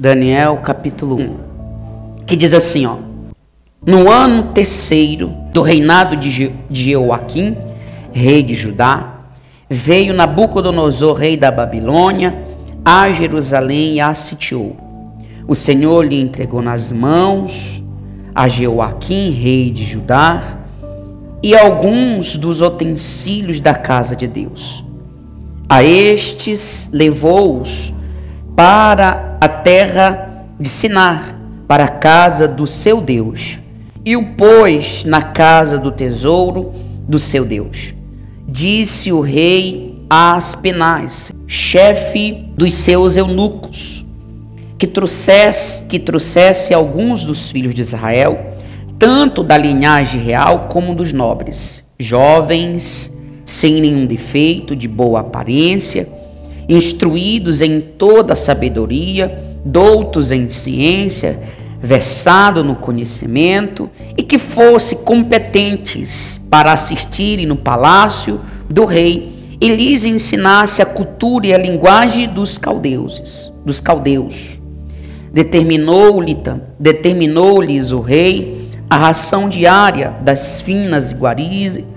Daniel capítulo 1, que diz assim, ó: no ano terceiro do reinado de Jeoaquim, rei de Judá, veio Nabucodonosor, rei da Babilônia, a Jerusalém e a sitiou. O Senhor lhe entregou nas mãos a Jeoaquim, rei de Judá, e alguns dos utensílios da casa de Deus. A estes levou-os para a terra de Sinar, para a casa do seu Deus, e o pôs na casa do tesouro do seu Deus. Disse o rei a Aspenaz, chefe dos seus eunucos, que trouxesse alguns dos filhos de Israel, tanto da linhagem real como dos nobres, jovens, sem nenhum defeito, de boa aparência, instruídos em toda a sabedoria, doutos em ciência, versado no conhecimento, e que fossem competentes para assistirem no palácio do rei e lhes ensinasse a cultura e a linguagem dos caldeus. Determinou-lhes o rei a ração diária das finas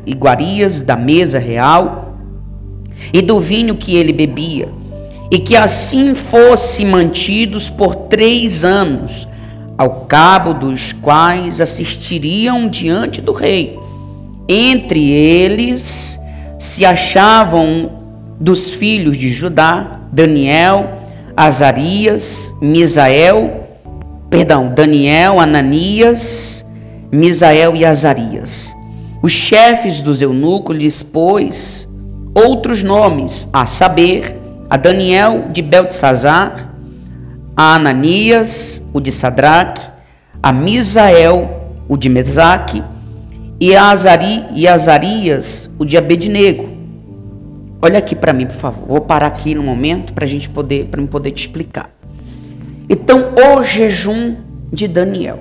iguarias da mesa real e do vinho que ele bebia, e que assim fossem mantidos por 3 anos, ao cabo dos quais assistiriam diante do rei. Entre eles se achavam dos filhos de Judá, Daniel, Ananias, Misael e Azarias. Os chefes dos eunucos lhes pôs outros nomes, a saber, a Daniel de Beltesazar, a Ananias, o de Sadraque, a Misael, o de Mesaque, e Azarias, o de Abednego. Olha aqui para mim, por favor. Vou parar aqui no momento para eu poder te explicar. Então, o jejum de Daniel.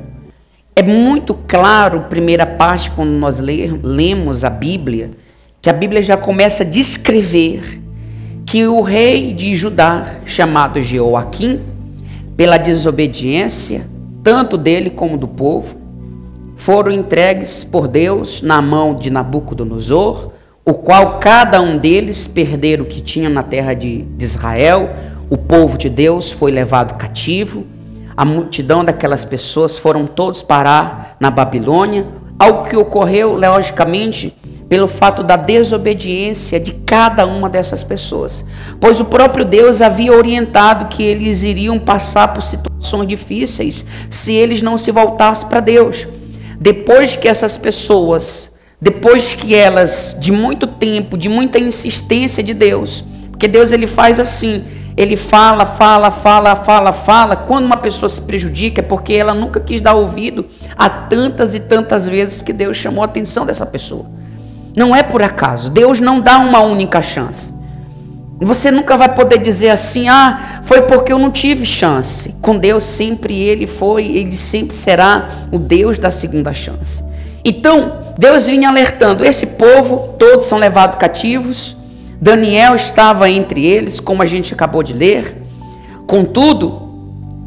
É muito claro, primeira parte, quando nós lemos a Bíblia, que a Bíblia já começa a descrever que o rei de Judá, chamado Jeoaquim, pela desobediência, tanto dele como do povo, foram entregues por Deus na mão de Nabucodonosor, o qual cada um deles perderam o que tinha na terra de Israel. O povo de Deus foi levado cativo, a multidão daquelas pessoas foram todos parar na Babilônia, algo que ocorreu, logicamente, pelo fato da desobediência de cada uma dessas pessoas, pois o próprio Deus havia orientado que eles iriam passar por situações difíceis se eles não se voltassem para Deus. Depois que essas pessoas, depois que elas, de muito tempo, de muita insistência de Deus, porque Deus ele faz assim, ele fala, quando uma pessoa se prejudica é porque ela nunca quis dar ouvido a tantas e tantas vezes que Deus chamou a atenção dessa pessoa. Não é por acaso, Deus não dá uma única chance. Você nunca vai poder dizer assim, foi porque eu não tive chance. Com Deus sempre ele sempre será o Deus da segunda chance. Então, Deus vinha alertando, esse povo, todos são levados cativos, Daniel estava entre eles, como a gente acabou de ler. Contudo,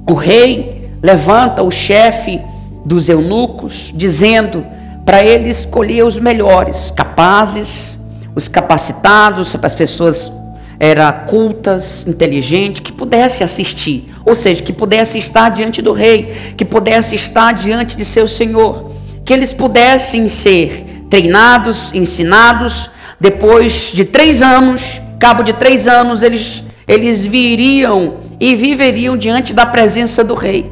o rei levanta o chefe dos eunucos, dizendo para ele escolher os melhores, capazes, os capacitados, as pessoas cultas, inteligentes, que pudessem assistir, ou seja, que pudessem estar diante do rei, que pudessem estar diante de seu senhor, que eles pudessem ser treinados, ensinados. Depois de 3 anos, cabo de 3 anos, eles viriam e viveriam diante da presença do rei.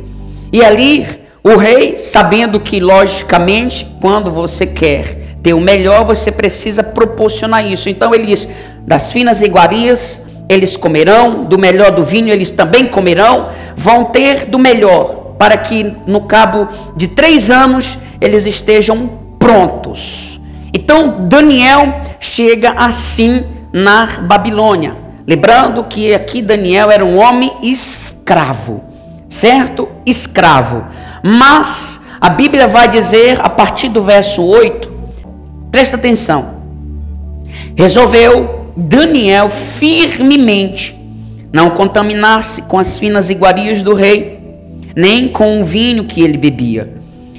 E ali, o rei, sabendo que, logicamente, quando você quer ter o melhor, você precisa proporcionar isso. Então, ele diz, das finas iguarias, eles comerão, do melhor do vinho, eles também comerão, vão ter do melhor, para que, no cabo de 3 anos, eles estejam prontos. Então, Daniel chega assim na Babilônia. Lembrando que aqui Daniel era um homem escravo, certo? Escravo. Mas a Bíblia vai dizer, a partir do verso 8, presta atenção, resolveu Daniel firmemente não contaminar-se com as finas iguarias do rei, nem com o vinho que ele bebia.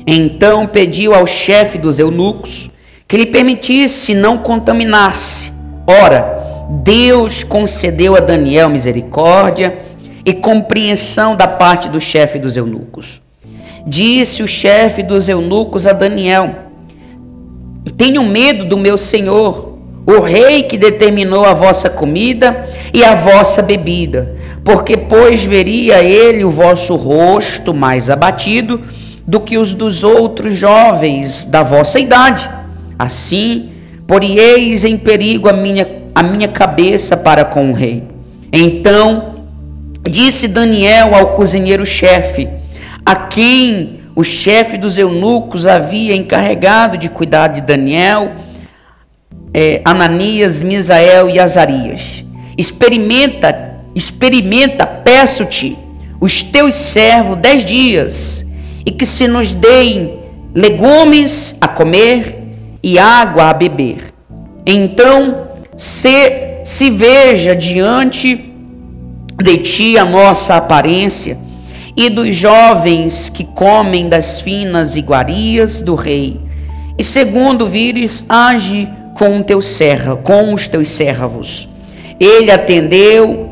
Então pediu ao chefe dos eunucos que lhe permitisse não contaminar-se. Ora, Deus concedeu a Daniel misericórdia e compreensão da parte do chefe dos eunucos. Disse o chefe dos eunucos a Daniel: tenho medo do meu senhor, o rei que determinou a vossa comida e a vossa bebida, porque pois veria ele o vosso rosto mais abatido do que os dos outros jovens da vossa idade. Assim, porieis em perigo a minha cabeça para com o rei. Então disse Daniel ao cozinheiro-chefe, a quem o chefe dos eunucos havia encarregado de cuidar de Daniel, Ananias, Misael e Azarias: experimenta, peço-te, os teus servos 10 dias, e que se nos deem legumes a comer e água a beber. Então se veja diante de ti a nossa aparência e dos jovens que comem das finas iguarias do rei, e segundo vires, age com os teus servos. Ele atendeu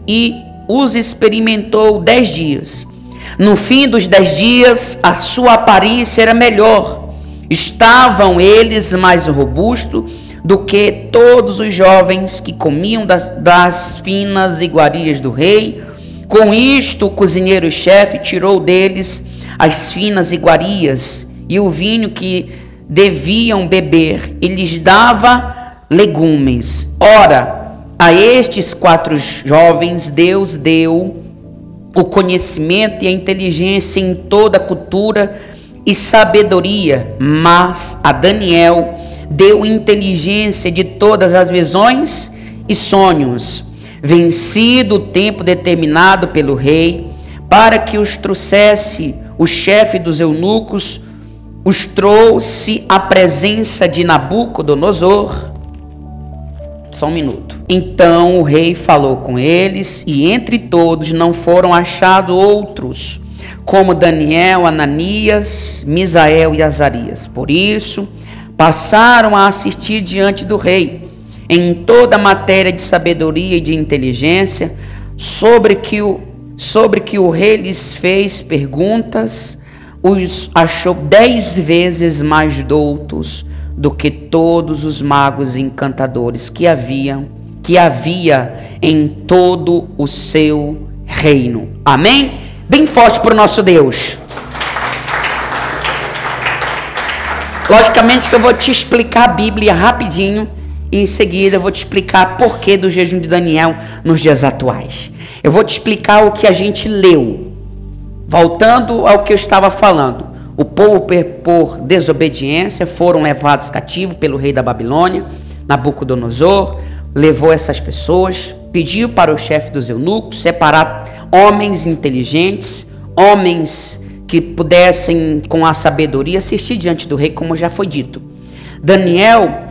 e os experimentou 10 dias. No fim dos 10 dias, a sua aparência era melhor. Estavam eles mais robustos do que todos os jovens que comiam das finas iguarias do rei. Com isto, o cozinheiro-chefe tirou deles as finas iguarias e o vinho que deviam beber, e lhes dava legumes. Ora, a estes 4 jovens Deus deu o conhecimento e a inteligência em toda a cultura e sabedoria, mas a Daniel deu inteligência de todas as visões e sonhos. Vencido o tempo determinado pelo rei, para que os trouxesse o chefe dos eunucos, os trouxe à presença de Nabucodonosor. Só um minuto. Então o rei falou com eles, e entre todos não foram achados outros, como Daniel, Ananias, Misael e Azarias. Por isso, passaram a assistir diante do rei em toda a matéria de sabedoria e de inteligência, sobre que o rei lhes fez perguntas, os achou 10 vezes mais doutos do que todos os magos e encantadores que havia em todo o seu reino. Amém? Bem forte para o nosso Deus. Logicamente que eu vou te explicar a Bíblia rapidinho, e em seguida eu vou te explicar porquê do jejum de Daniel nos dias atuais. Eu vou te explicar o que a gente leu. Voltando ao que eu estava falando, o povo por desobediência foram levados cativos pelo rei da Babilônia, Nabucodonosor. Levou essas pessoas, pediu para o chefe dos eunucos separar homens inteligentes, homens que pudessem com a sabedoria assistir diante do rei, como já foi dito. Daniel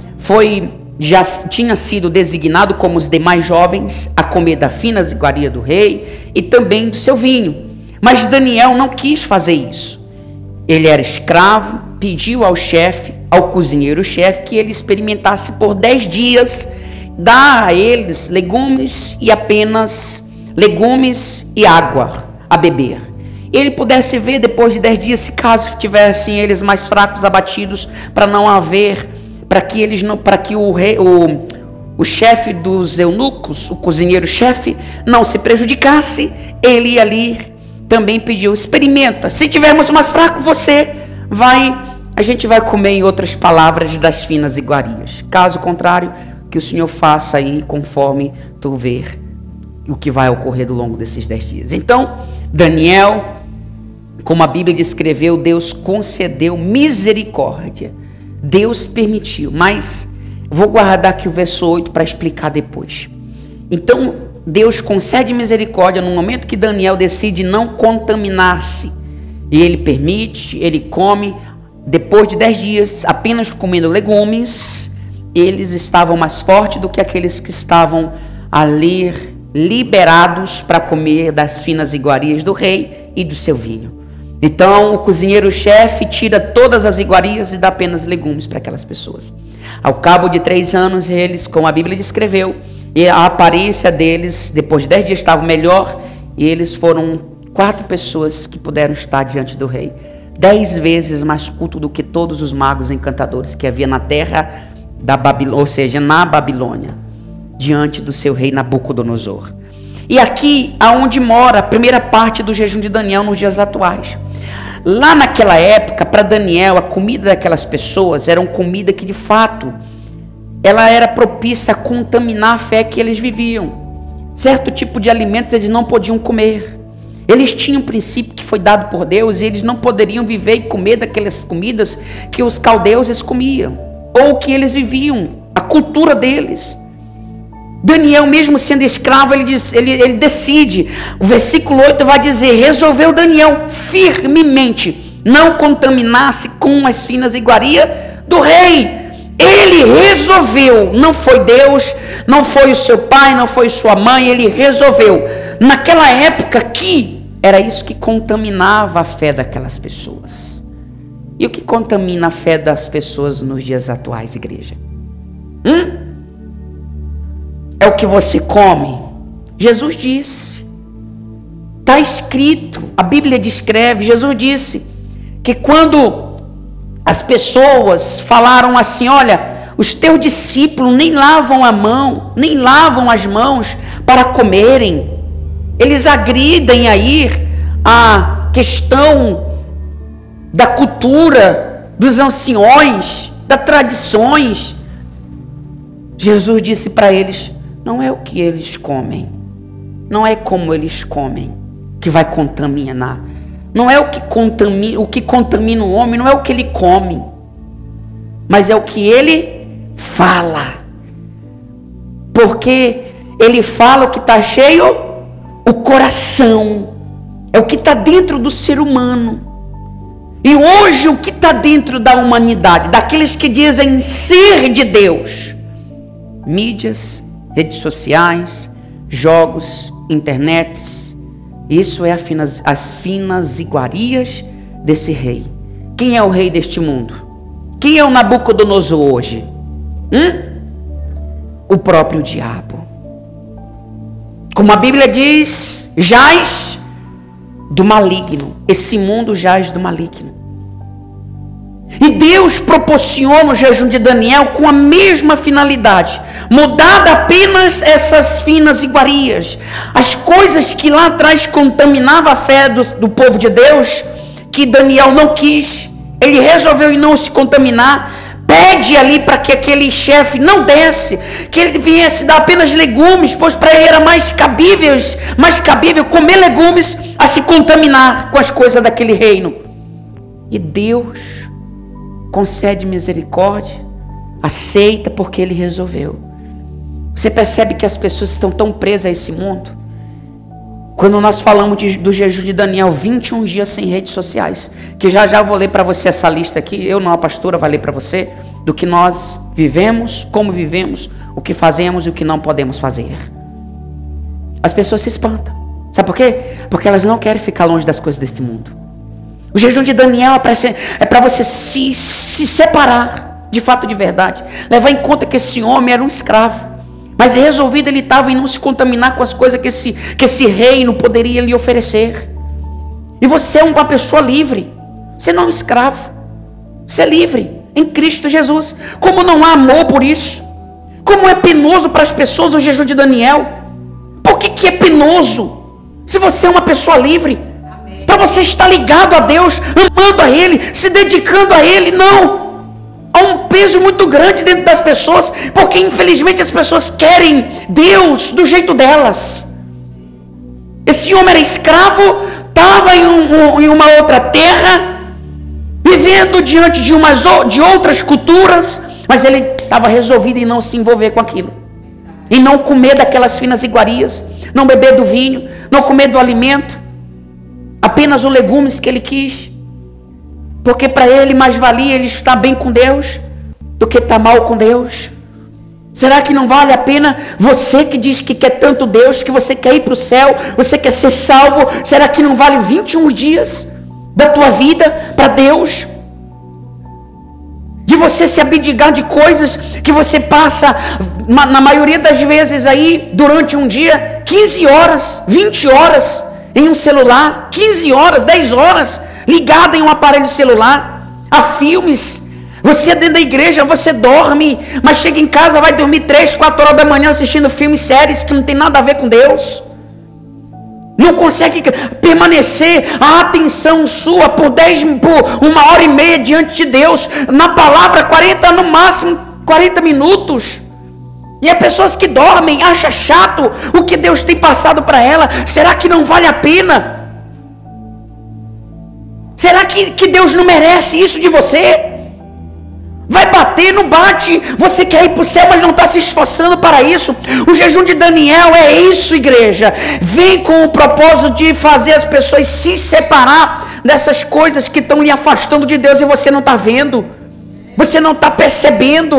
já tinha sido designado como os demais jovens a comer da fina iguaria do rei e também do seu vinho. Mas Daniel não quis fazer isso. Ele era escravo, pediu ao chefe, ao cozinheiro-chefe, que ele experimentasse por 10 dias, dar a eles legumes e apenas legumes e água a beber. Ele pudesse ver depois de 10 dias, se caso tivessem eles mais fracos, abatidos, para não haver, para que o chefe dos eunucos, o cozinheiro-chefe, não se prejudicasse. Ele ali também pediu: experimenta, se tivermos mais fraco, a gente vai comer, em outras palavras, das finas iguarias. Caso contrário, que o Senhor faça aí conforme tu ver o que vai ocorrer ao longo desses 10 dias. Então, Daniel, como a Bíblia descreveu, Deus concedeu misericórdia. Deus permitiu, mas vou guardar aqui o verso 8 para explicar depois. Então, Deus concede misericórdia no momento que Daniel decide não contaminar-se. E ele permite, ele come. Depois de 10 dias, apenas comendo legumes, eles estavam mais fortes do que aqueles que estavam ali liberados para comer das finas iguarias do rei e do seu vinho. Então o cozinheiro-chefe tira todas as iguarias e dá apenas legumes para aquelas pessoas. Ao cabo de 3 anos, eles, como a Bíblia descreveu, e a aparência deles, depois de 10 dias, estava melhor, e eles foram 4 pessoas que puderam estar diante do rei. 10 vezes mais culto do que todos os magos encantadores que havia na terra da Babilônia, ou seja, na Babilônia, diante do seu rei Nabucodonosor. E aqui aonde mora a primeira parte do jejum de Daniel nos dias atuais. Lá naquela época, para Daniel, a comida daquelas pessoas era uma comida que de fato ela era propícia a contaminar a fé que eles viviam. Certo tipo de alimentos eles não podiam comer. Eles tinham um princípio que foi dado por Deus e eles não poderiam viver e comer daquelas comidas que os caldeus comiam, ou que eles viviam, a cultura deles. Daniel, mesmo sendo escravo, ele decide. O versículo 8 vai dizer: resolveu Daniel firmemente não contaminar-se com as finas iguarias do rei. Ele resolveu, não foi Deus, não foi o seu pai, não foi sua mãe, ele resolveu. Naquela época aqui, era isso que contaminava a fé daquelas pessoas. E o que contamina a fé das pessoas nos dias atuais, igreja? É o que você come. Jesus disse, está escrito, a Bíblia descreve, Jesus disse que quando as pessoas falaram assim: olha, os teus discípulos nem lavam a mão, nem lavam as mãos para comerem, eles agridem aí a questão da cultura, dos anciões, das tradições. Jesus disse para eles: não é o que eles comem, não é como eles comem que vai contaminar. Não é o que contamina o homem, não é o que ele come, mas é o que ele fala. Porque ele fala o que está cheio, o coração, é o que está dentro do ser humano. E hoje o que está dentro da humanidade, daqueles que dizem ser de Deus? Mídias, redes sociais, jogos, internets. Isso é as finas iguarias desse rei. Quem é o rei deste mundo? Quem é o Nabucodonosor hoje? O próprio diabo. Como a Bíblia diz, jaz do maligno. Esse mundo jaz do maligno. E Deus proporciona o jejum de Daniel com a mesma finalidade. Mudada apenas essas finas iguarias. As coisas que lá atrás contaminavam a fé do povo de Deus, que Daniel não quis. Ele resolveu não se contaminar. Pede ali para que aquele chefe não desse, que ele viesse dar apenas legumes, pois para ele era mais cabível comer legumes a se contaminar com as coisas daquele reino. E Deus concede misericórdia, aceita porque ele resolveu. Você percebe que as pessoas estão tão presas a esse mundo? Quando nós falamos do jejum de Daniel, 21 dias sem redes sociais, que já vou ler para você essa lista aqui, eu não, a pastora vai ler para você, do que nós vivemos, como vivemos, o que fazemos e o que não podemos fazer. As pessoas se espantam. Sabe por quê? Porque elas não querem ficar longe das coisas desse mundo. O jejum de Daniel é para você se separar, de fato, de verdade. Levar em conta que esse homem era um escravo, mas resolvido ele estava em não se contaminar com as coisas que esse reino poderia lhe oferecer. E você é uma pessoa livre. Você não é um escravo. Você é livre em Cristo Jesus. Como não há amor por isso? Como é penoso para as pessoas o jejum de Daniel? Por que é penoso? Se você é uma pessoa livre, para você estar ligado a Deus, amando a Ele, se dedicando a Ele, não. Há um peso muito grande dentro das pessoas, porque infelizmente as pessoas querem Deus do jeito delas. Esse homem era escravo, estava em uma outra terra, vivendo diante de outras culturas, mas ele estava resolvido em não se envolver com aquilo, em não comer daquelas finas iguarias, não beber do vinho, não comer do alimento, apenas os legumes que ele quis, porque para ele mais valia ele estar bem com Deus do que estar mal com Deus. Será que não vale a pena você que diz que quer tanto Deus, que você quer ir para o céu, você quer ser salvo, será que não vale 21 dias da tua vida para Deus? De você se abdicar de coisas que você passa, na maioria das vezes aí, durante um dia, 15 horas, 20 horas em um celular, 15 horas, 10 horas, ligado em um aparelho celular, a filmes. Você dentro da igreja, você dorme, mas chega em casa, vai dormir 3, 4 horas da manhã assistindo filmes, séries que não tem nada a ver com Deus. Não consegue permanecer a atenção sua por 1 hora e meia diante de Deus, na palavra 40, no máximo 40 minutos. E há pessoas que dormem, acham chato o que Deus tem passado para ela. Será que não vale a pena? Será que Deus não merece isso de você? Vai bater, não bate. Você quer ir para o céu, mas não está se esforçando para isso. O jejum de Daniel é isso, igreja. Vem com o propósito de fazer as pessoas se separar dessas coisas que estão lhe afastando de Deus e você não está vendo. Você não está percebendo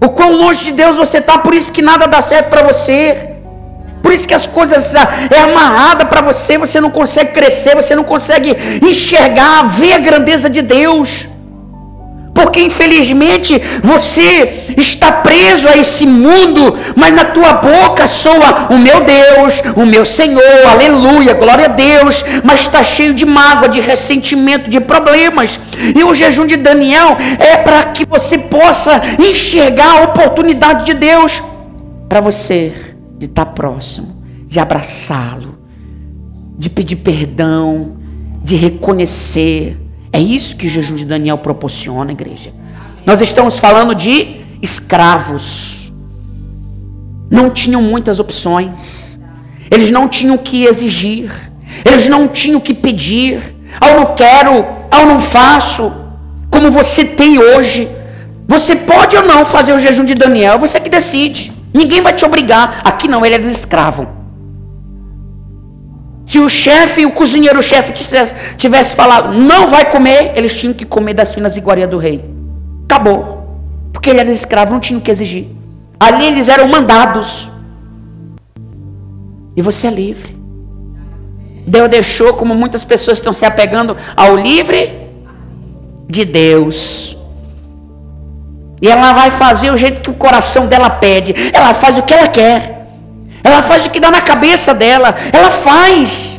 o quão longe de Deus você está. Por isso que nada dá certo para você. Por isso que as coisas é amarrada para você. Você não consegue crescer, você não consegue enxergar, ver a grandeza de Deus. Porque infelizmente você está preso a esse mundo, mas na tua boca soa o meu Deus, o meu Senhor, aleluia, glória a Deus, mas está cheio de mágoa, de ressentimento, de problemas. E o jejum de Daniel é para que você possa enxergar a oportunidade de Deus para você, de estar próximo, de abraçá-lo, de pedir perdão, de reconhecer. É isso que o jejum de Daniel proporciona, igreja. Nós estamos falando de escravos. Não tinham muitas opções. Eles não tinham o que exigir. Eles não tinham o que pedir. Eu não quero, eu não faço. Como você tem hoje. Você pode ou não fazer o jejum de Daniel. Você que decide. Ninguém vai te obrigar. Aqui não, ele era escravo. Se o chefe, o cozinheiro-chefe tivesse falado, não vai comer, eles tinham que comer das finas iguarias do rei. Acabou. Porque ele era escravo, não tinha o que exigir. Ali eles eram mandados. E você é livre. Deus deixou, como muitas pessoas estão se apegando ao livre de Deus. E ela vai fazer o jeito que o coração dela pede. Ela faz o que ela quer. Ela faz o que dá na cabeça dela. Ela faz.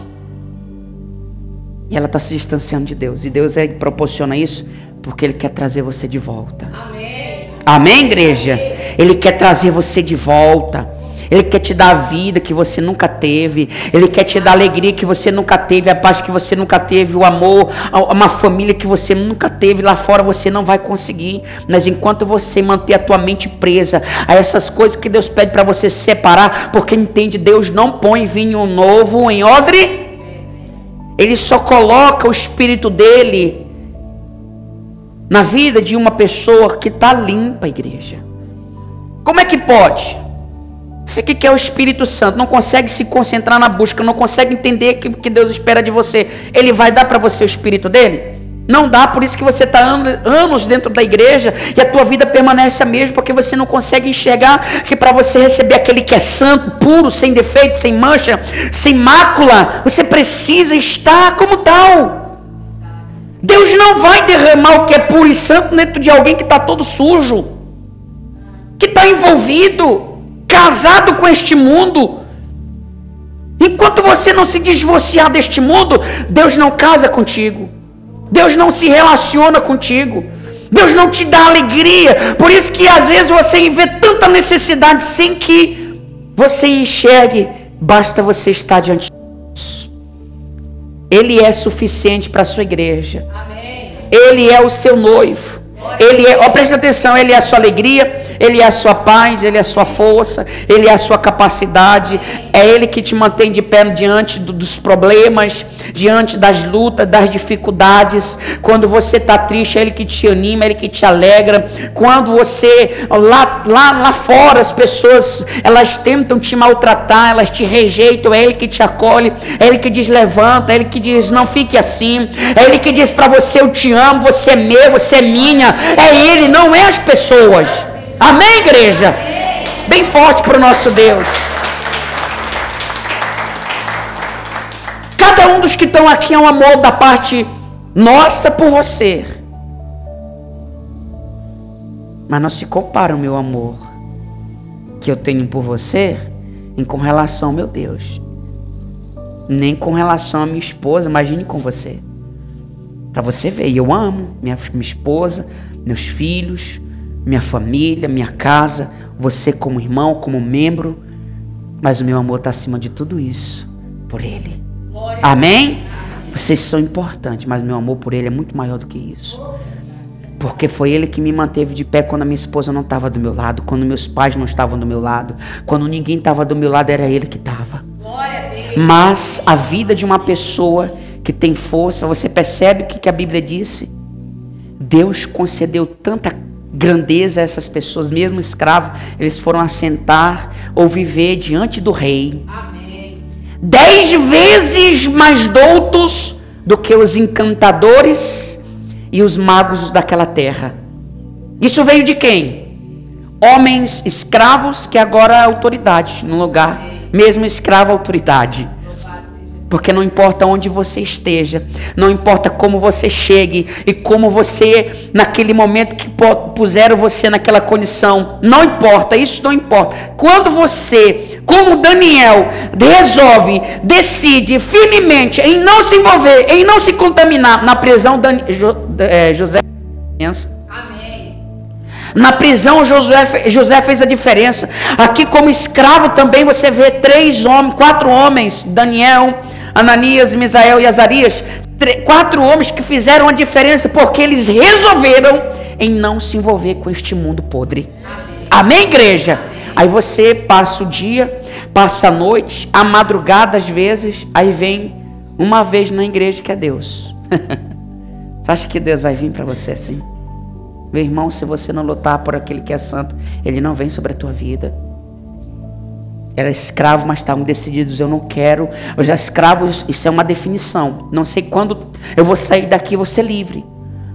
E ela está se distanciando de Deus. E Deus proporciona isso porque Ele quer trazer você de volta. Amém. Amém, igreja? Ele quer trazer você de volta. Ele quer te dar a vida que você nunca teve. Ele quer te dar a alegria que você nunca teve, a paz que você nunca teve, o amor, uma família que você nunca teve. Lá fora você não vai conseguir. Mas enquanto você manter a tua mente presa a essas coisas que Deus pede para você se separar, porque entende, Deus não põe vinho novo em odre. Ele só coloca o Espírito dele na vida de uma pessoa que está limpa, igreja. Como é que pode? Você que quer o Espírito Santo, não consegue se concentrar na busca, não consegue entender o que Deus espera de você. Ele vai dar para você o Espírito dele? Não dá, por isso que você está anos dentro da igreja e a tua vida permanece a mesma, porque você não consegue enxergar que para você receber aquele que é santo, puro, sem defeito, sem mancha, sem mácula, você precisa estar como tal. Deus não vai derramar o que é puro e santo dentro de alguém que está todo sujo, que está envolvido, casado com este mundo. Enquanto você não se divorciar deste mundo, Deus não casa contigo. Deus não se relaciona contigo. Deus não te dá alegria. Por isso que às vezes você vê tanta necessidade sem que você enxergue. Basta você estar diante de Deus. Ele é suficiente para a sua igreja. Amém. Ele é o seu noivo. Ele é, presta atenção, Ele é a sua alegria, Ele é a sua paz, Ele é a sua força, Ele é a sua capacidade. É Ele que te mantém de pé diante dos problemas, diante das lutas, das dificuldades. Quando você está triste, é Ele que te anima, é Ele que te alegra. Quando você, lá fora, as pessoas, elas tentam te maltratar, elas te rejeitam, é Ele que te acolhe, é Ele que diz levanta, é Ele que diz não fique assim, é Ele que diz para você eu te amo, você é meu, você é minha. É Ele, não é as pessoas. Amém, igreja? bem forte para o nosso Deus. Cada um dos que estão aqui é um amor da parte nossa por você. Mas não se compara o meu amor que eu tenho por você com relação ao meu Deus. Nem com relação à minha esposa, imagine com você. Para você ver, eu amo minha esposa, meus filhos, minha família, minha casa, você como irmão, como membro, mas o meu amor está acima de tudo isso, por Ele. Amém? Vocês são importantes, mas o meu amor por Ele é muito maior do que isso. Porque foi Ele que me manteve de pé quando a minha esposa não estava do meu lado, quando meus pais não estavam do meu lado, quando ninguém estava do meu lado, era Ele que estava. Mas a vida de uma pessoa que tem força, você percebe o que a Bíblia disse? Deus concedeu tanta grandeza a essas pessoas, mesmo escravos, eles foram assentar ou viver diante do rei. Amém. 10 vezes mais doutos do que os encantadores e os magos daquela terra. Isso veio de quem? Homens escravos que agora é autoridade no lugar, mesmo escravo autoridade. Porque não importa onde você esteja, não importa como você chegue e como você, naquele momento que puseram você naquela condição, não importa, isso não importa. Quando você, como Daniel, decide firmemente em não se envolver, em não se contaminar, na prisão, José pensa. Na prisão, José fez a diferença. Aqui como escravo também você vê 4 homens, Daniel, Ananias, Misael e Azarias, 4 homens que fizeram a diferença, porque eles resolveram em não se envolver com este mundo podre. Amém, igreja? Aí você passa o dia, passa a noite, a madrugada às vezes, aí vem uma vez na igreja, que é Deus. Você acha que Deus vai vir para você assim? Meu irmão, se você não lutar por aquele que é santo, ele não vem sobre a tua vida. Era escravo, mas estavam decididos, eu não quero. Eu já escravo, isso é uma definição. Não sei quando eu vou sair daqui e vou ser livre.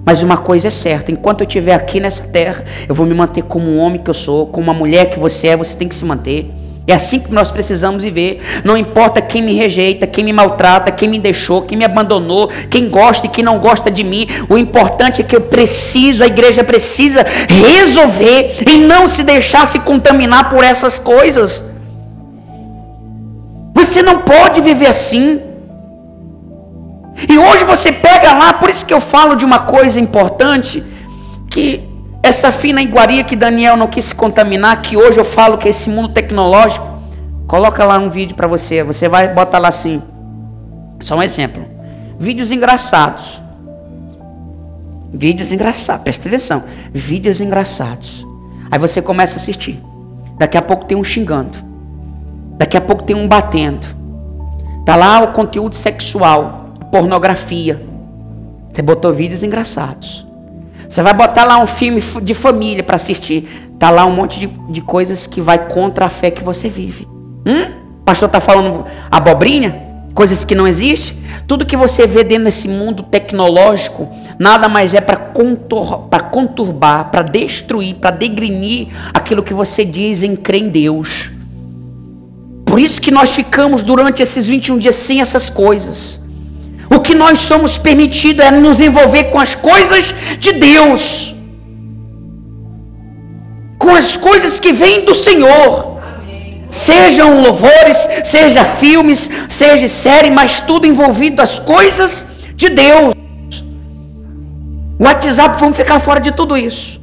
Mas uma coisa é certa, enquanto eu estiver aqui nessa terra, eu vou me manter como um homem que eu sou, como uma mulher que você é, você tem que se manter. É assim que nós precisamos viver. Não importa quem me rejeita, quem me maltrata, quem me deixou, quem me abandonou, quem gosta e quem não gosta de mim. O importante é que a igreja precisa resolver em não se deixar se contaminar por essas coisas. Você não pode viver assim. E hoje você pega lá, por isso que eu falo de uma coisa importante, que essa fina iguaria que Daniel não quis se contaminar, que hoje eu falo que é esse mundo tecnológico. Coloca lá um vídeo para você, você vai botar lá assim, só um exemplo, vídeos engraçados, presta atenção, vídeos engraçados. Aí você começa a assistir, daqui a pouco tem um xingando, daqui a pouco tem um batendo, tá lá o conteúdo sexual, pornografia. Você botou vídeos engraçados. Você vai botar lá um filme de família para assistir. Tá lá um monte de coisas que vai contra a fé que você vive. O pastor tá falando abobrinha? Coisas que não existem? Tudo que você vê dentro desse mundo tecnológico, nada mais é para conturbar, para destruir, para degrinir aquilo que você diz em crer em Deus. Por isso que nós ficamos durante esses 21 dias sem essas coisas. O que nós somos permitidos é nos envolver com as coisas de Deus, com as coisas que vêm do Senhor. Amém. Sejam louvores, seja filmes, seja série, mas tudo envolvido as coisas de Deus. O WhatsApp, vamos ficar fora de tudo isso.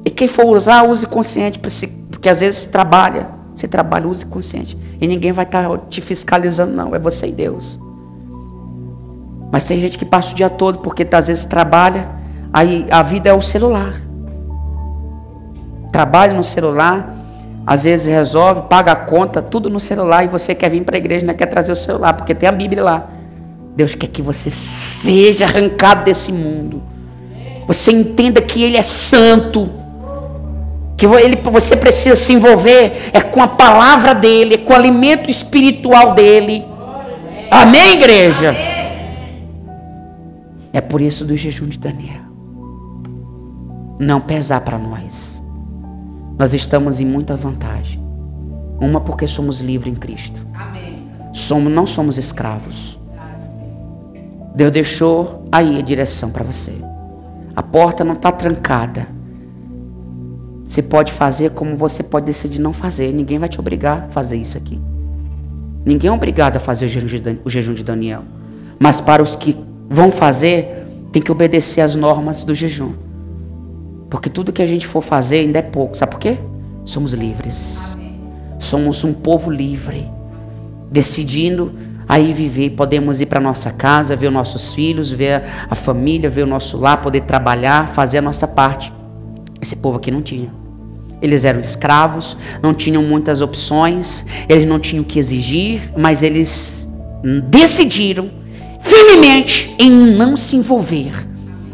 E quem for usar, use consciente, porque às vezes você trabalha, use consciente. E ninguém vai estar te fiscalizando, não, é você e Deus. Mas tem gente que passa o dia todo, porque às vezes trabalha, aí a vida é o celular. Trabalha no celular, às vezes resolve, paga a conta, tudo no celular, e você quer vir para a igreja, não quer trazer o celular, porque tem a Bíblia lá. Deus quer que você seja arrancado desse mundo. Você entenda que Ele é santo, que você precisa se envolver com a palavra dEle, com o alimento espiritual dEle. Amém, igreja? Amém. É por isso do jejum de Daniel. Não pesar para nós. nós estamos em muita vantagem. Uma, porque somos livres em Cristo. Não somos escravos. Deus deixou aí a direção para você. A porta não está trancada. Você pode fazer como você pode decidir não fazer. Ninguém vai te obrigar a fazer isso aqui. Ninguém é obrigado a fazer o jejum de Daniel. Mas para os que vão fazer, tem que obedecer às normas do jejum. Porque tudo que a gente for fazer ainda é pouco. Sabe por quê? Somos livres. Amém. Somos um povo livre. Decidindo aí viver. Podemos ir para nossa casa, ver os nossos filhos, ver a família, ver o nosso lar, poder trabalhar, fazer a nossa parte. Esse povo aqui não tinha. Eles eram escravos, não tinham muitas opções, eles não tinham o que exigir, mas eles decidiram firmemente em não se envolver.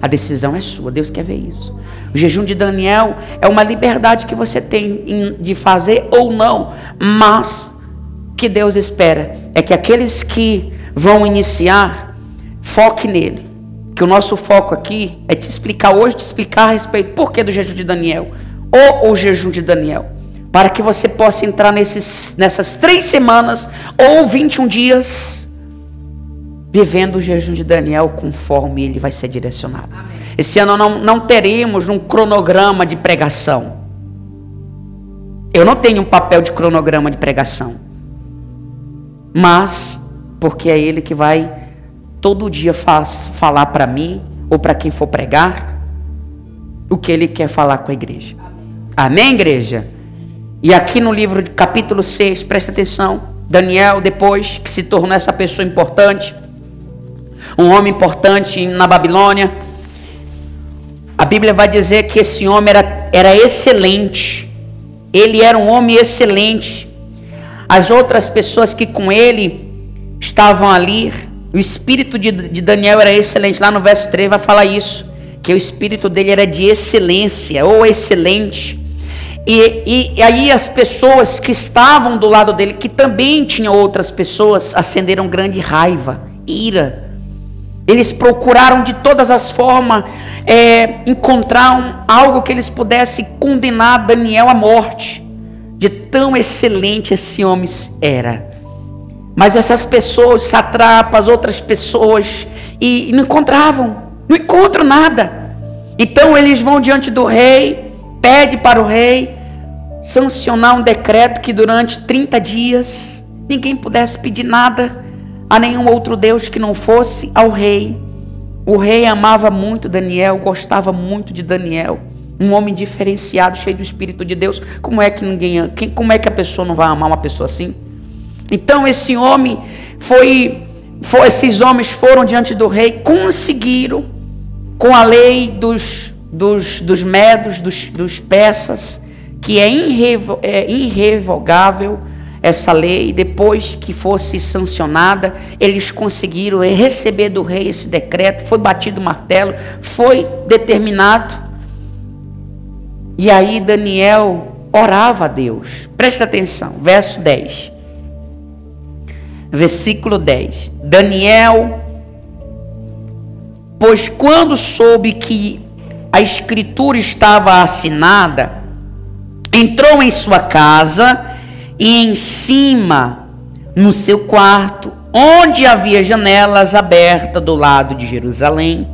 A decisão é sua, Deus quer ver isso. O jejum de Daniel é uma liberdade que você tem de fazer ou não, mas o que Deus espera é que aqueles que vão iniciar, foque nele. Que o nosso foco aqui é te explicar a respeito por que do jejum de Daniel, ou o jejum de Daniel, para que você possa entrar nessas 3 semanas ou 21 dias, vivendo o jejum de Daniel conforme ele vai ser direcionado. Amém. Esse ano não teremos um cronograma de pregação. Eu não tenho um papel de cronograma de pregação, mas porque é ele que vai todo dia falar para mim ou para quem for pregar o que ele quer falar com a igreja. Amém, igreja? E aqui no livro de capítulo 6, presta atenção, Daniel, depois que se tornou essa pessoa importante, um homem importante na Babilônia, a Bíblia vai dizer que esse homem era excelente. Ele era um homem excelente. As outras pessoas que com ele estavam ali, o espírito de Daniel era excelente. Lá no verso 3 vai falar isso, que o espírito dele era de excelência, ou excelente. E aí as pessoas que estavam do lado dele, que também tinham outras pessoas, acenderam grande raiva, ira. Eles procuraram de todas as formas encontrar algo que eles pudessem condenar Daniel à morte, de tão excelente esse homem era. Mas essas pessoas, satrapas, outras pessoas, e não encontram nada. Então eles vão diante do rei, pede para o rei sancionar um decreto que durante 30 dias ninguém pudesse pedir nada a nenhum outro Deus que não fosse ao rei. O rei amava muito Daniel, gostava muito de Daniel, um homem diferenciado, cheio do Espírito de Deus. Como é que a pessoa não vai amar uma pessoa assim? Então esse homem esses homens foram diante do rei, conseguiram, com a lei dos medos, dos persas, que é irrevogável essa lei, depois que fosse sancionada, eles conseguiram receber do rei esse decreto, foi batido o martelo, foi determinado. E aí Daniel orava a Deus. Presta atenção, verso 10. Versículo 10. Daniel, pois quando soube que a escritura estava assinada, entrou em sua casa e em cima, no seu quarto, onde havia janelas abertas do lado de Jerusalém,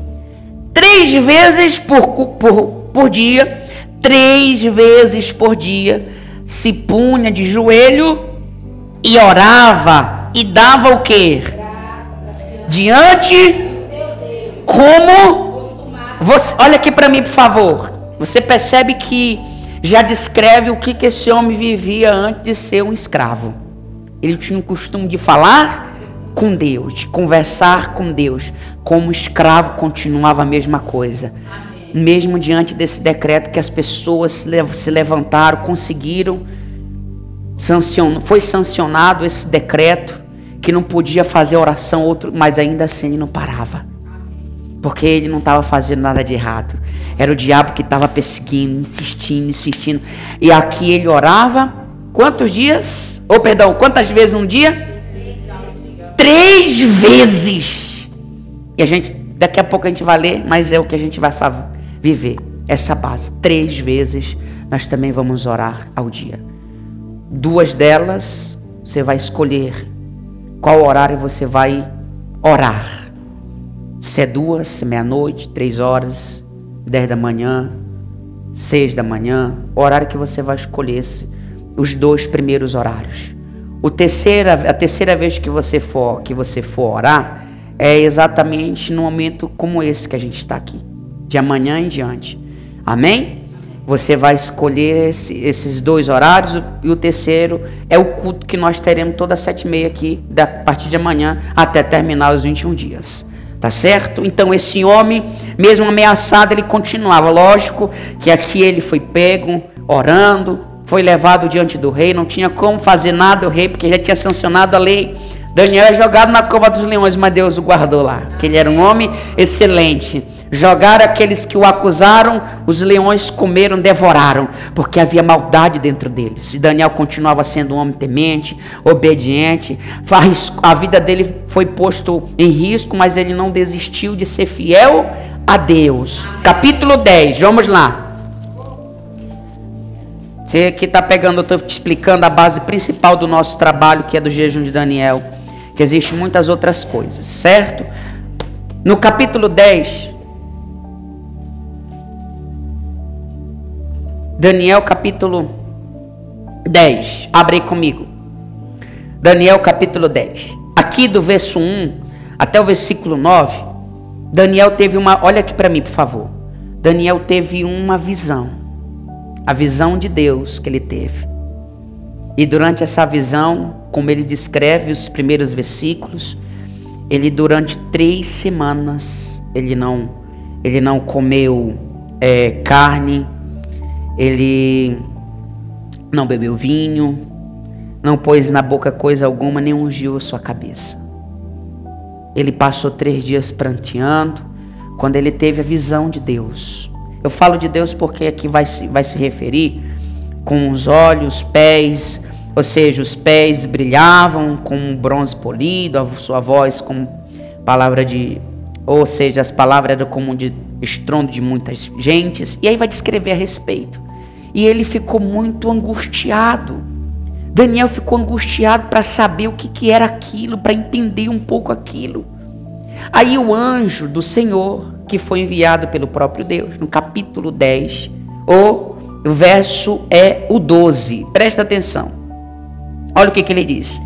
3 vezes por dia, 3 vezes por dia, se punha de joelho e orava e dava o quê? Diante, como você, olha aqui para mim, por favor. Você percebe que já descreve o que esse homem vivia antes de ser um escravo. Ele tinha o costume de falar com Deus, de conversar com Deus. Como escravo continuava a mesma coisa. Amém. Mesmo diante desse decreto que as pessoas se levantaram, conseguiram, foi sancionado esse decreto, que não podia fazer oração, mas ainda assim ele não parava. Porque ele não estava fazendo nada de errado. Era o diabo que estava perseguindo, insistindo. E aqui ele orava, quantos dias? Quantas vezes um dia? 3 vezes. E daqui a pouco a gente vai ler, mas é o que a gente vai viver. Essa base, 3 vezes nós também vamos orar ao dia. 2 delas, você vai escolher qual horário você vai orar. Se é 2, se é meia-noite, 3 horas, 10 da manhã, 6 da manhã, o horário que você vai escolher, os 2 primeiros horários. A terceira vez que você for orar, é exatamente no momento como esse que a gente está aqui, de amanhã em diante. Amém? Você vai escolher esses 2 horários, e o terceiro é o culto que nós teremos toda 7h30 aqui, a partir de amanhã até terminar os 21 dias. Tá certo? Então esse homem, mesmo ameaçado, ele continuava. Lógico que aqui ele foi pego, orando, foi levado diante do rei, não tinha como fazer nada o rei, porque já tinha sancionado a lei. Daniel é jogado na cova dos leões, mas Deus o guardou lá, porque ele era um homem excelente. Jogaram aqueles que o acusaram, os leões comeram, devoraram, porque havia maldade dentro deles. E Daniel continuava sendo um homem temente, obediente. A vida dele foi posto em risco, mas ele não desistiu de ser fiel a Deus. Capítulo 10, vamos lá. Você que está pegando, eu estou te explicando a base principal do nosso trabalho, que é do jejum de Daniel, que existem muitas outras coisas, certo? No capítulo 10, Daniel capítulo 10, abre aí comigo. Daniel capítulo 10. Aqui do verso 1 até o versículo 9, Daniel teve uma... Olha aqui para mim, por favor. Daniel teve uma visão. A visão de Deus que ele teve. E durante essa visão, como ele descreve os primeiros versículos, ele durante 3 semanas, ele não comeu carne, ele não bebeu vinho, não pôs na boca coisa alguma, nem ungiu a sua cabeça. Ele passou 3 dias pranteando, quando ele teve a visão de Deus. Eu falo de Deus porque aqui vai se referir com os olhos, pés, ou seja, os pés brilhavam com um bronze polido, a sua voz como palavra de... Ou seja, as palavras eram como de estrondo de muitas gentes. E aí vai descrever a respeito. E ele ficou muito angustiado. Daniel ficou angustiado para saber o que era aquilo, para entender um pouco aquilo. Aí o anjo do Senhor, que foi enviado pelo próprio Deus, no capítulo 10, o verso é o 12. Presta atenção. Olha o que ele diz.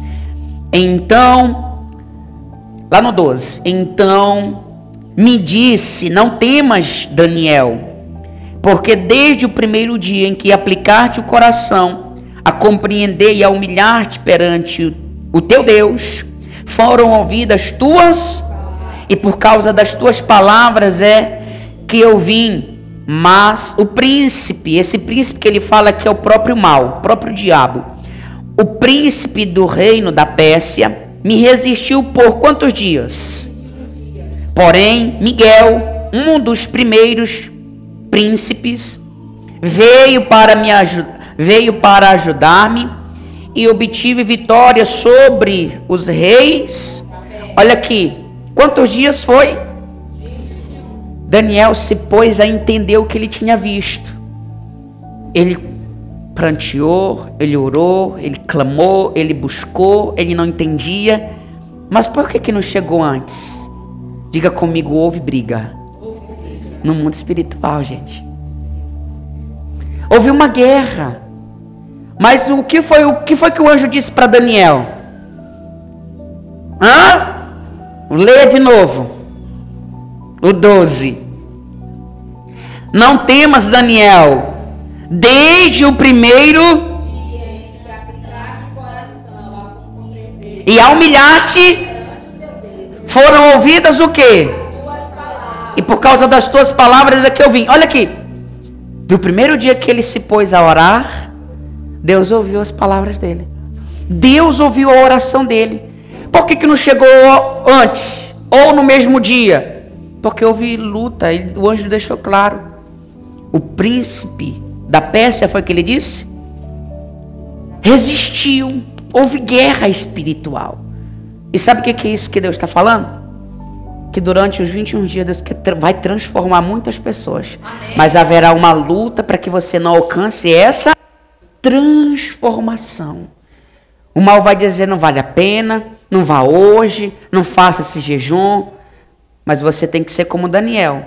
Então, lá no 12. Então me disse, não temas, Daniel, porque desde o primeiro dia em que aplicar-te o coração a compreender e a humilhar-te perante o teu Deus, foram ouvidas tuas, e por causa das tuas palavras é que eu vim. Mas o príncipe, esse príncipe que ele fala que é o próprio mal, o próprio diabo, o príncipe do reino da Pérsia, me resistiu por quantos dias? Porém, Miguel, um dos primeiros príncipes, veio para ajudar-me e obtive vitória sobre os reis. Olha aqui, quantos dias foi? Daniel se pôs a entender o que ele tinha visto. Ele pranteou, ele orou, ele clamou, ele buscou, ele não entendia. Mas por que não chegou antes? Diga comigo, houve briga. No mundo espiritual, gente. Houve uma guerra. Mas o que foi que o anjo disse para Daniel? Leia de novo. O 12. Não temas, Daniel, desde o primeiro e a humilhaste, foram ouvidas o quê? E por causa das tuas palavras é que eu vim. Olha aqui. Do primeiro dia que ele se pôs a orar, Deus ouviu as palavras dele. Deus ouviu a oração dele. Por que não chegou antes? Ou no mesmo dia? Porque houve luta. O anjo deixou claro. O príncipe da Pérsia, foi o que ele disse? Resistiu. Houve guerra espiritual. E sabe o que é isso que Deus está falando? que durante os 21 dias Deus vai transformar muitas pessoas. Amém. Mas haverá uma luta para que você não alcance essa transformação. O mal vai dizer: não vale a pena, não vá hoje, não faça esse jejum. Mas você tem que ser como Daniel,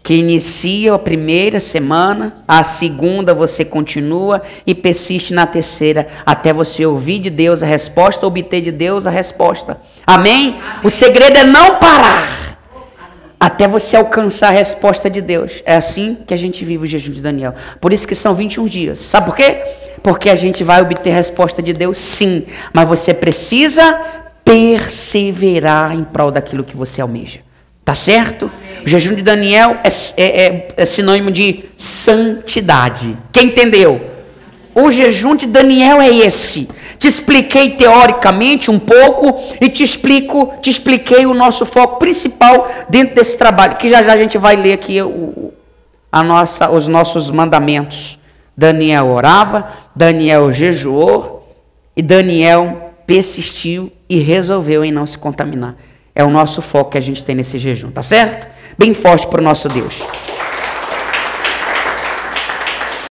que inicia a primeira semana, a segunda você continua e persiste na terceira, até você ouvir de Deus a resposta, obter de Deus a resposta. Amém? O segredo é não parar até você alcançar a resposta de Deus. É assim que a gente vive o jejum de Daniel. Por isso que são 21 dias. Sabe por quê? Porque a gente vai obter a resposta de Deus, sim. Mas você precisa perseverar em prol daquilo que você almeja. Tá certo? O jejum de Daniel é sinônimo de santidade. Quem entendeu? O jejum de Daniel é esse. Te expliquei teoricamente um pouco e te expliquei o nosso foco principal dentro desse trabalho, que já a gente vai ler aqui os nossos mandamentos. Daniel orava, Daniel jejuou e Daniel persistiu e resolveu em não se contaminar. É o nosso foco que a gente tem nesse jejum, tá certo? Bem forte para o nosso Deus.